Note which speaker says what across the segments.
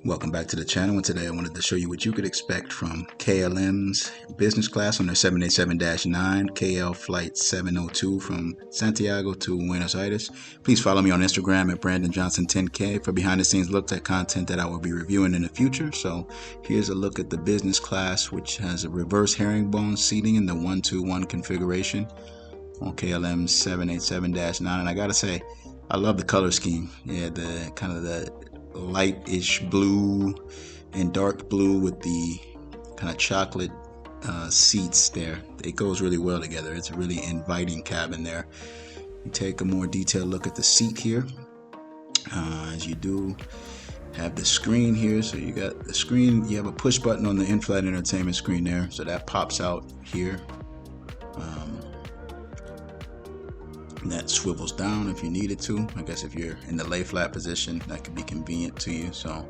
Speaker 1: Welcome back to the channel, and today I wanted to show you what you could expect from KLM's business class on their 787-9 KL flight 702 from Santiago to Buenos Aires. Please follow me on Instagram at BrandonJohnson10K for behind the scenes looks at content that I will be reviewing in the future. So here's a look at the business class, which has a reverse herringbone seating in the 1-2-1 configuration on KLM's 787-9. And I gotta say, I love the color scheme. Yeah, the kind of the lightish blue and dark blue with the kind of chocolate seats there. It goes really well together. It's a really inviting cabin there. You take a more detailed look at the seat here, as you do have the screen here. So you got the screen, you have a push button on the in-flight entertainment screen there, so that pops out here. That swivels down if you needed to. I guess if you're in the lay flat position, that could be convenient to you. So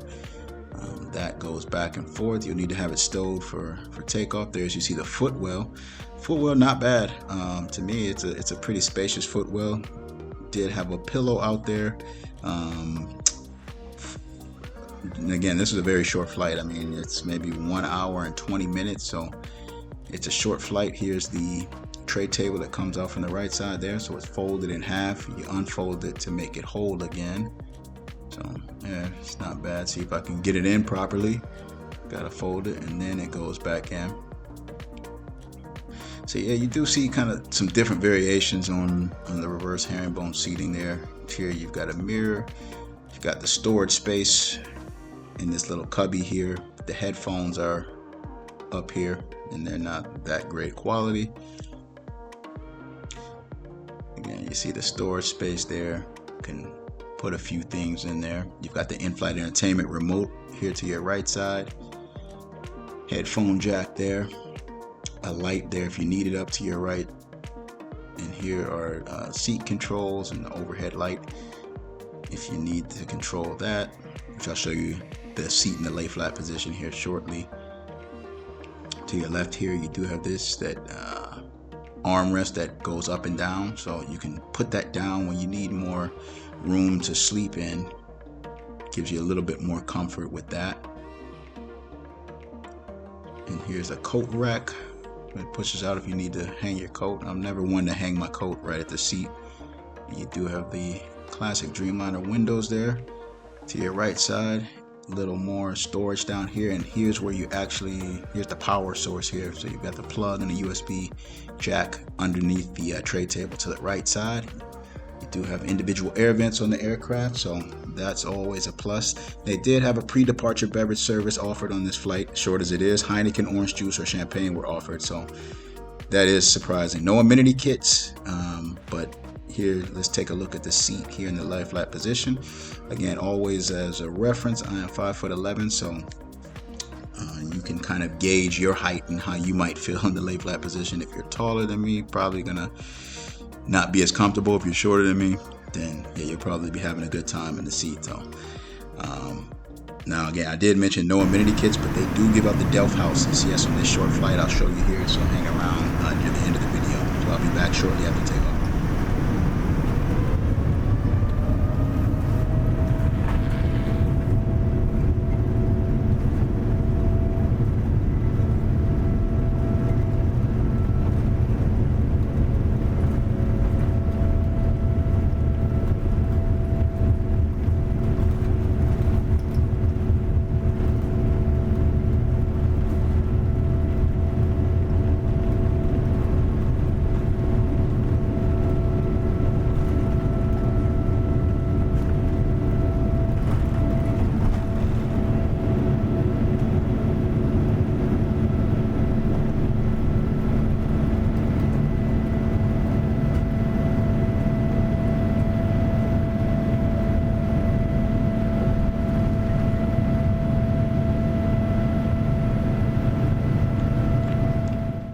Speaker 1: that goes back and forth. You'll need to have it stowed for takeoff. There, as you see, the footwell. Footwell, not bad. To me, it's a pretty spacious footwell. Did have a pillow out there. And again, this is a very short flight. I mean, it's maybe 1 hour and 20 minutes, so it's a short flight. Here's the tray table that comes out from the right side there, so it's folded in half. You unfold it to make it hold again. So yeah, it's not bad. See if I can get it in properly. Gotta fold it and then it goes back in. So yeah, you do see kind of some different variations on the reverse herringbone seating there. Here you've got a mirror, you've got the storage space in this little cubby here. The headphones are up here and they're not that great quality. Again, you see the storage space there. You can put a few things in there. You've got the in-flight entertainment remote here to your right side. Headphone jack there. A light there if you need it up to your right. And here are seat controls and the overhead light if you need to control that, which I'll show you the seat in the lay flat position here shortly. To your left here, you do have that armrest that goes up and down, so you can put that down when you need more room to sleep in. Gives you a little bit more comfort with that. And here's a coat rack. It pushes out if you need to hang your coat. I'm never one to hang my coat right at the seat. You do have the classic Dreamliner windows there. To your right side, a little more storage down here, and here's where here's the power source here. So you've got the plug and the USB jack underneath the tray table to the right side. You do have individual air vents on the aircraft, so that's always a plus. They did have a pre-departure beverage service offered on this flight, short as it is. Heineken orange juice or champagne were offered, so that is surprising. No amenity kits, but here, let's take a look at the seat here in the lie flat position. Again, always as a reference, I am 5'11", so you can kind of gauge your height and how you might feel in the lay flat position. If you're taller than me, probably gonna not be as comfortable. If you're shorter than me, then yeah, you'll probably be having a good time in the seat. So now again, I did mention no amenity kits, but they do give out the Delft houses. Yes, on this short flight, I'll show you here, so hang around near the end of the video. So I'll be back shortly after takeoff.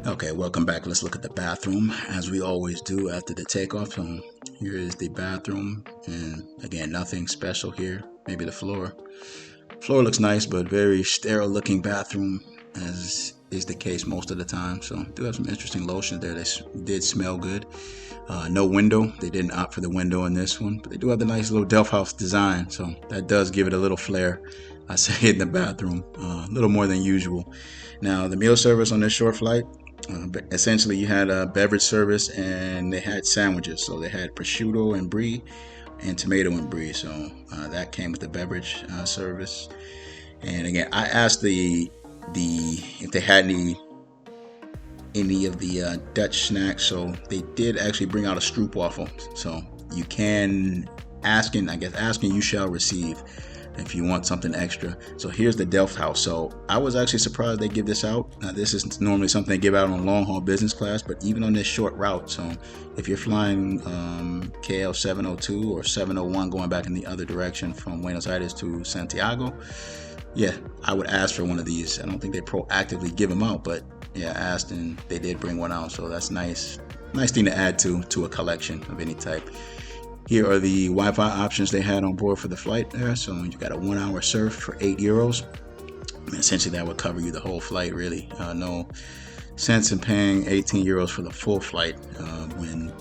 Speaker 1: Okay, welcome back. Let's look at the bathroom as we always do after the takeoff. So here is the bathroom, and again, nothing special here. Maybe the floor. Floor looks nice, but very sterile looking bathroom, as is the case most of the time. So do have some interesting lotions there. They did smell good. No window. They didn't opt for the window in this one, but they do have the nice little Delft house design, so that does give it a little flair. I say in the bathroom, a little more than usual. Now, the meal service on this short flight, essentially you had a beverage service and they had sandwiches. So they had prosciutto and brie and tomato and brie. So that came with the beverage service. And again, I asked the if they had any of the Dutch snacks. So they did actually bring out a stroopwafel. So you can asking you shall receive if you want something extra. So here's the Delft house. So I was actually surprised they give this out. This is normally something they give out on long haul business class, but even on this short route. So if you're flying KL 702 or 701 going back in the other direction from Buenos Aires to Santiago, yeah, I would ask for one of these. I don't think they proactively give them out, but yeah, I asked and they did bring one out. So that's nice thing to add to a collection of any type. Here are the Wi-Fi options they had on board for the flight there. So you got a 1 hour surf for €8. And essentially that would cover you the whole flight, really. No sense in paying €18 for the full flight when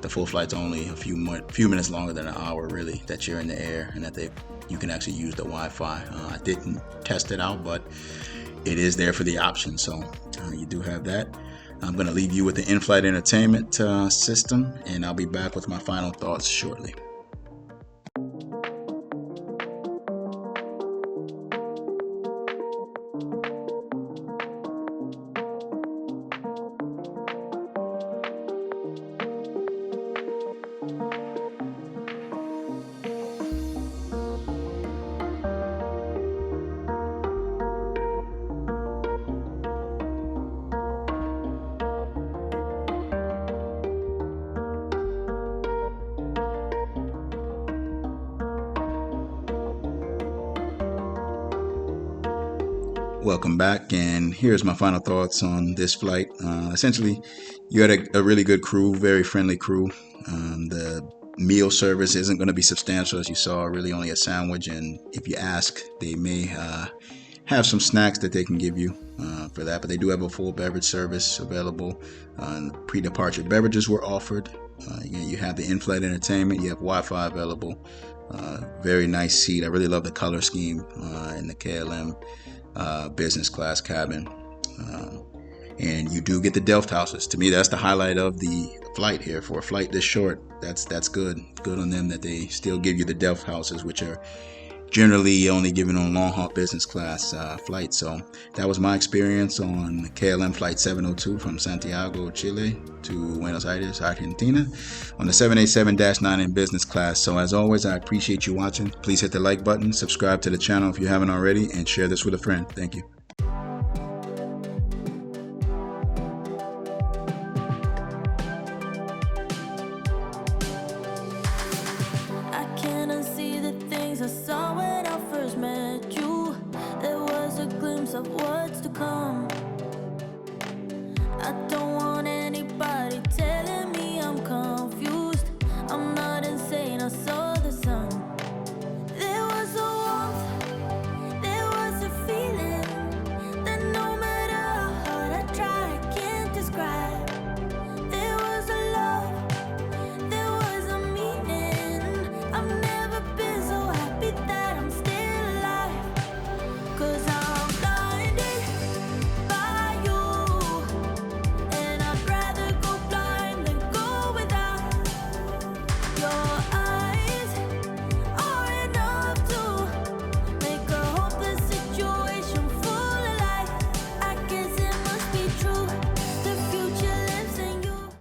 Speaker 1: the full flight's only a few minutes longer than an hour, really, that you're in the air and that you can actually use the Wi-Fi. I didn't test it out, but it is there for the option. So you do have that. I'm going to leave you with the in-flight entertainment system, and I'll be back with my final thoughts shortly. Welcome back, and here's my final thoughts on this flight. Essentially, you had a really good crew, very friendly crew. The meal service isn't going to be substantial, as you saw, really only a sandwich, and if you ask, they may have some snacks that they can give you for that, but they do have a full beverage service available. Pre-departure beverages were offered. You have the in-flight entertainment, you have Wi-Fi available. Very nice seat. I really love the color scheme in the KLM business class cabin, and you do get the Delft houses. To me, that's the highlight of the flight here. For a flight this short, that's good on them that they still give you the Delft houses, which are generally only given on long haul business class flights. So that was my experience on KLM flight 702 from Santiago, Chile to Buenos Aires, Argentina on the 787-9 in business class. So as always, I appreciate you watching. Please hit the like button, subscribe to the channel if you haven't already, and share this with a friend. Thank you.
Speaker 2: I saw when I first met you. There was a glimpse of what's to come.